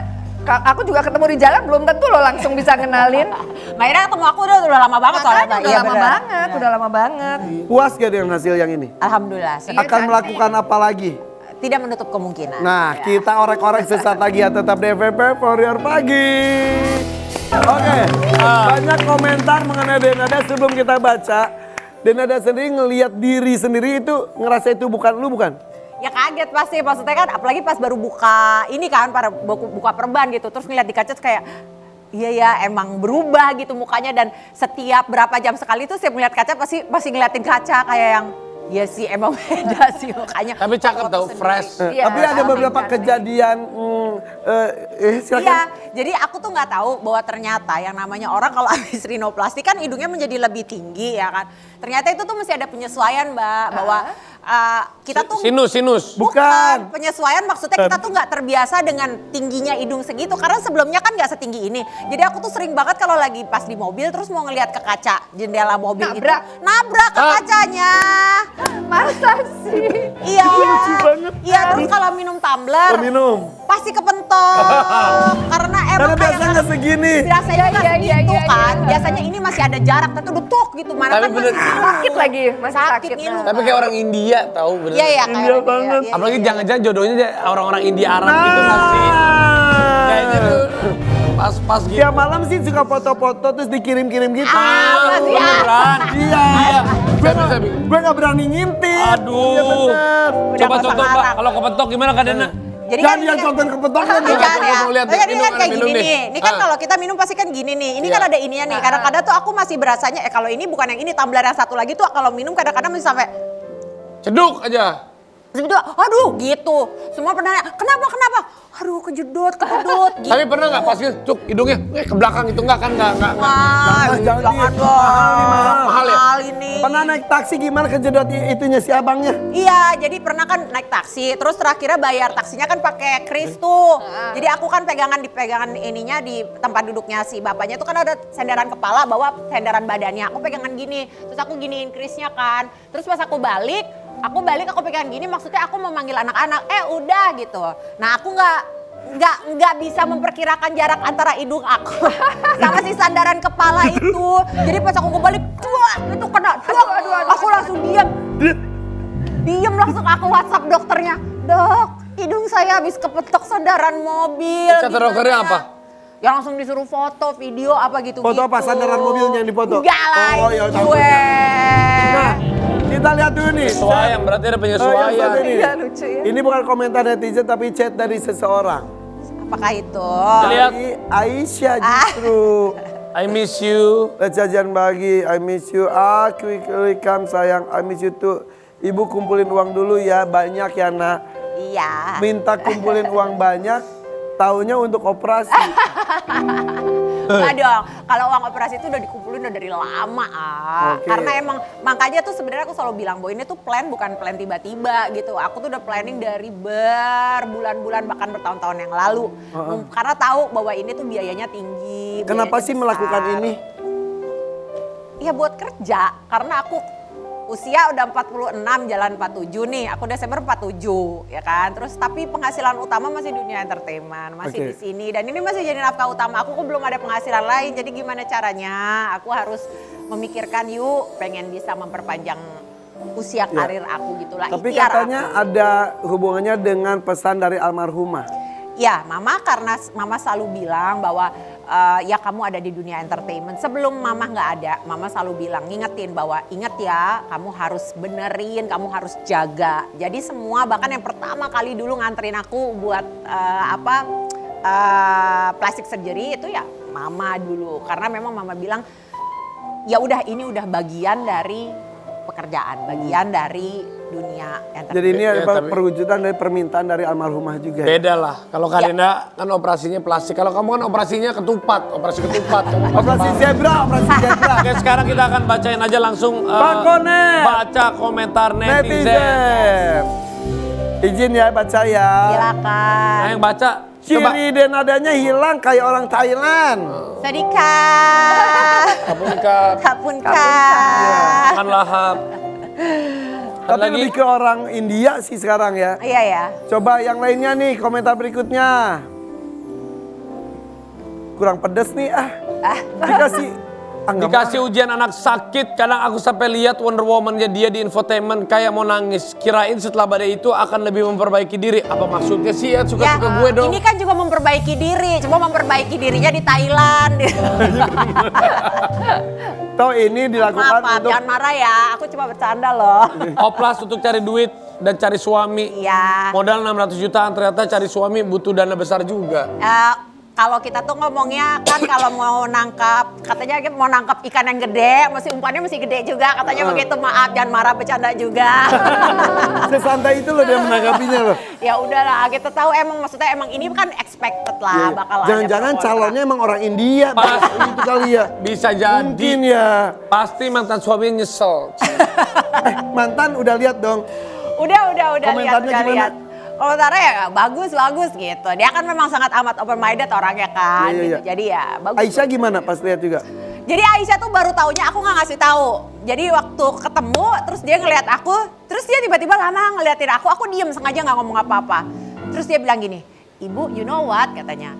aku juga ketemu di jalan belum tentu lo langsung bisa kenalin. Mbak Ira ketemu aku udah lama banget soalnya. Makanya Mbak. udah Iya, lama benar. banget, udah lama banget. puas gak dengan hasil yang ini? Alhamdulillah. Iya, Akan cantik. melakukan apa lagi? Tidak menutup kemungkinan. Nah, kita orek-orek sesaat lagi ya, tetap di FVP for your pagi. Oke, banyak komentar mengenai Denada sebelum kita baca. Denada sendiri ngelihat diri sendiri itu ngerasa itu bukan lu bukan? Ya kaget pasti, maksudnya kan apalagi pas baru buka ini kan, para buka perban gitu. Terus ngeliat di kaca tuh kayak, iya ya emang berubah gitu mukanya. Dan setiap berapa jam sekali tuh setiap ngeliat kaca pasti ngeliatin kaca kayak yang, iya sih emang beda sih mukanya. Tapi cakep tau, fresh. Iya, Tapi ada beberapa cantik. kejadian, silakan. Iya, jadi aku tuh nggak tahu bahwa ternyata yang namanya orang kalau habis rinoplasti kan hidungnya menjadi lebih tinggi ya kan. Ternyata itu tuh mesti ada penyesuaian Mbak, bahwa kita tuh Sinus. Bukan. penyesuaian maksudnya kita tuh nggak terbiasa dengan tingginya hidung segitu karena sebelumnya kan nggak setinggi ini. Jadi aku tuh sering banget kalau lagi pas di mobil terus mau ngelihat ke kaca jendela mobil Nabrak. itu nabrak ke kacanya. Masa sih? Iya. Lucu banget. Iya, terus kalau minum tumbler Minum. pasti kepentok. Karena emang Karena kayak biasanya nggak segini. biasanya kan Iya, iya, segitu iya, kan. iya. Biasanya ini masih ada jarak, tapi udah tuk gitu. Mana Tapi kan bener. masih Sakit lagi, masih sakit. ngilu. Tapi kayak orang India tahu bener. Iya iya kayak India orang banget. iya, Apalagi iya. jangan-jangan jodohnya orang-orang India Arab gitu pasti. Kayaknya tuh pas gitu. Tiap malam sih suka foto-foto terus dikirim-kirim gitu. masih beneran. Iya. Bisa. Gue gak berani ngintip. Aduh. Iya bener. Udah Coba nggak contoh usah Mbak, ngarang. kalau kepentok gimana keadaannya? Jadi Jangan kan yang contoh kepentokan Jangan dong. ya. Mau lihat Oh, jadi minum, kan kayak minum gini nih. nih. Ini kan kalau kita minum pasti kan gini nih. Ini Iya. kan ada ininya nih. Kadang-kadang tuh aku masih berasanya kalau ini bukan yang ini, tumbler yang satu lagi tuh kalau minum kadang-kadang masih sampai Ceduk aja. gitu, aduh gitu. Semua pernah nanya, kenapa? Aduh kejedot gitu. Tapi pernah nggak pas gitu, cuk hidungnya ke belakang itu nggak kan nggak. Wah, Jangan jangan di- dong. mahal ya? Mahal ini. Pernah naik taksi gimana kejedot itunya si abangnya? Iya, jadi pernah kan naik taksi, terus terakhirnya bayar taksinya kan pakai kris tuh. Jadi aku kan pegangan ininya di tempat duduknya si bapaknya itu kan ada senderan kepala, bawa senderan badannya. Aku pegangan gini, terus aku giniin krisnya kan. Terus pas aku balik aku pegang gini, maksudnya aku memanggil anak-anak, udah gitu. Nah aku nggak bisa memperkirakan jarak antara hidung aku sama si sandaran kepala itu. Jadi pas aku balik, itu kena, aku langsung diem langsung aku WhatsApp dokternya, dok hidung saya habis kepetok sandaran mobil. Kata gimana?" dokternya apa? Ya langsung disuruh foto, video apa gitu. Foto apa sandaran mobilnya yang dipoto? Enggak lah, Oh, ya, tahu. gue. Nah, Kita lihat dulu nih. Penyesuaian, berarti ada Yang penyesuaian. satu ini. Iya, lucu ya. Ini bukan komentar netizen tapi chat dari seseorang. Apakah itu? Lihat. Dari Aisyah justru. I miss you. Jajan bagi, I miss you. Quickly come sayang, I miss you too. Ibu kumpulin uang dulu ya, banyak ya nak. Iya. Minta kumpulin uang banyak, taunya untuk operasi. Enggak dong, kalau uang operasi itu udah dikumpulin udah dari lama. Oke. Karena emang makanya tuh sebenarnya aku selalu bilang bahwa ini tuh plan bukan plan tiba-tiba gitu. Aku tuh udah planning dari berbulan-bulan bahkan bertahun-tahun yang lalu. Karena tahu bahwa ini tuh biayanya tinggi. Kenapa biayanya sih melakukan besar. ini? Ya buat kerja, karena aku usia udah 46 jalan 47 nih, aku Desember 47 ya kan. Terus tapi penghasilan utama masih dunia entertainment, masih Oke. di sini dan ini masih jadi nafkah utama aku belum ada penghasilan lain. Jadi gimana caranya? Aku harus memikirkan yuk pengen bisa memperpanjang usia karir aku gitulah. Tapi ikhtiar katanya aku. ada hubungannya dengan pesan dari almarhumah. Ya, mama karena mama selalu bilang bahwa ya kamu ada di dunia entertainment. Sebelum mama nggak ada, mama selalu bilang ngingetin bahwa inget ya, kamu harus benerin, kamu harus jaga. Jadi semua bahkan yang pertama kali dulu nganterin aku buat plastic surgery itu ya mama dulu. Karena memang mama bilang ya udah ini udah bagian dari pekerjaan, bagian dari dunia entertainment. Jadi ini Ya, adalah tapi- perwujudan dari permintaan dari almarhumah juga. Beda lah. Kalau Karina kan operasinya plastik. Kalau kamu kan operasinya ketupat, operasi ketupat. Kamu Operasi zebra, operasi zebra. Oke, sekarang kita akan bacain aja langsung Pak Konet. baca komentar netizen. Netizen. Izin ya baca ya. Silakan. Nah, yang baca coba. Ciri dan nadanya hilang kayak orang Thailand. Sedika. Kapunkap, Kapunka. makan lahap. Ada Tapi lagi? lebih ke orang India sih sekarang ya. Iya ya. Coba yang lainnya nih, komentar berikutnya. Kurang pedes nih Dikasih nggak Dikasih mau. ujian anak sakit, kadang aku sampai lihat Wonder Woman-nya dia di infotainment kayak mau nangis. Kirain setelah badai itu akan lebih memperbaiki diri. Apa maksudnya sih ya? Suka-suka gue dong. Ini kan juga memperbaiki diri, cuma memperbaiki dirinya di Thailand. Toh ini dilakukan Maaf, untuk jangan marah ya, aku cuma bercanda loh. Oplas untuk cari duit dan cari suami. Iya. Modal 600 jutaan, ternyata cari suami butuh dana besar juga. Kalau kita tuh ngomongnya kan kalau mau nangkap, katanya mau nangkap ikan yang gede, umpannya masih gede juga. Katanya begitu, maaf jangan marah, bercanda juga. sesantai itu loh dia menanggapinya loh. Ya udahlah, kita tahu maksudnya ini kan expected lah bakal ada Jangan-jangan pro kontra. calonnya emang orang India, Pas. itu kali ya. Bisa jadi. Mungkin ya. Pasti mantan suaminya nyesel. Mantan udah lihat dong. Udah Komentarnya lihat. gimana? Komentarnya ya bagus gitu. Dia kan memang sangat amat open minded orangnya kan. Iya, Gitu. iya. Jadi ya bagus. Aisyah gimana pas lihat juga? Jadi Aisyah tuh baru taunya aku nggak ngasih tahu. Jadi waktu ketemu terus dia ngeliat aku, terus dia tiba-tiba lama ngeliatin aku diem sengaja nggak ngomong apa-apa. Terus dia bilang gini, "Ibu, you know what?" katanya.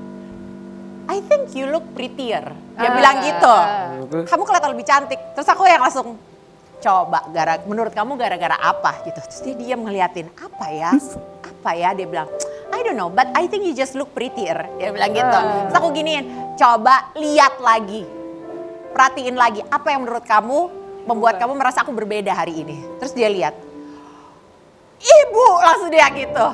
"I think you look prettier." Dia bilang gitu. "Kamu kelihatan lebih cantik." Terus aku yang langsung coba menurut kamu gara-gara apa gitu. Terus dia diam ngeliatin, "Apa ya?" Dia bilang, "I don't know, but I think you just look prettier." Dia bilang gitu. Terus aku giniin, "Coba lihat lagi. Perhatiin lagi, apa yang menurut kamu membuat kamu merasa aku berbeda hari ini." Terus dia lihat, "Ibu," langsung dia gitu.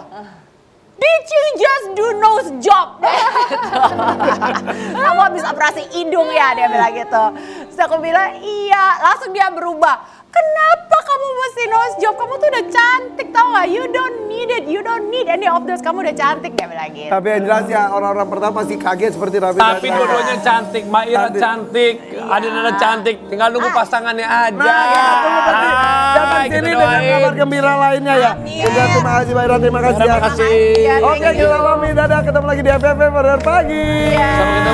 "Did you just do nose job?" Gitu. "Kamu habis operasi hidung ya?" Dia bilang gitu. Terus aku bilang, "Iya." Langsung dia berubah. "Kenapa kamu mesti nose job? Kamu tuh udah cantik, tau gak? You don't need it, you don't need any of this. Kamu udah cantik." Dia bilang gitu. Tapi yang jelas ya orang-orang pertama pasti kaget seperti Raffi. Tapi dan dua-duanya cantik. Mbak Ira Cantik. cantik, Adinana cantik. Tinggal nunggu pasangannya aja. Nah, kita tunggu nanti datang Hai, sini kita dengan doain. kabar gembira lainnya ya. Amin. Udah, terima kasih Mbak Ira, terima kasih ya. Terima kasih. Oke, kita pamit, dadah, ketemu lagi di FFV Pada Pagi. Sampai ketemu